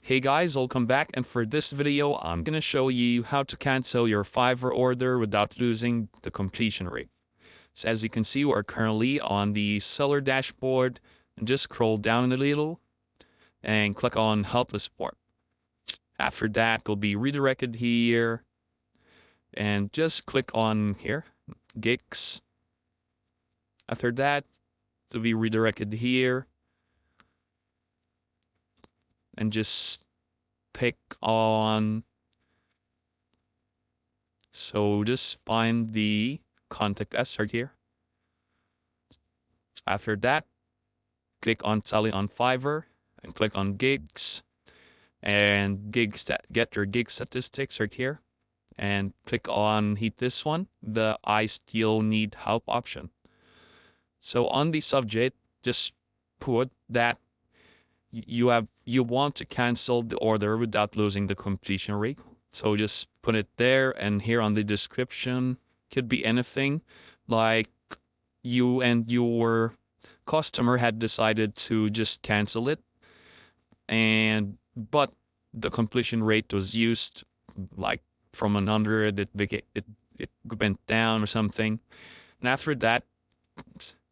Hey guys, welcome back, and for this video I'm gonna show you how to cancel your Fiverr order without losing the completion rate. So as you can see, we're currently on the seller dashboard, and just scroll down a little and click on help the support. After that, you'll be redirected here and just click on here, gigs. After that, to be redirected here and just pick on, so just find the contact us right here. After that, click on selling on Fiverr and click on gigs, and gigs that get your gig statistics right here, and click on this one, the I still need help option. So on the subject, just put that you want to cancel the order without losing the completion rate. So just put it there, and here on the description could be anything like you and your customer had decided to just cancel it, but the completion rate was used like from 100, it went down or something. And after that,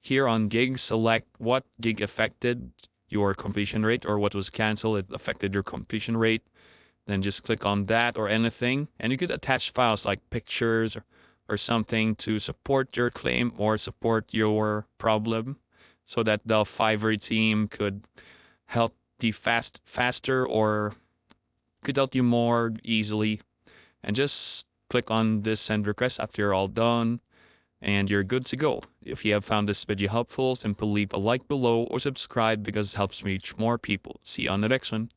here on gigs, select what gig affected your completion rate, or what was canceled, it affected your completion rate. Then just click on that or anything, and you could attach files like pictures or something to support your claim or support your problem, so that the Fiverr team could help you faster or could help you more easily. And just click on this send request after you're all done, and you're good to go. If you have found this video helpful, simply leave a like below or subscribe because it helps reach more people. See you on the next one.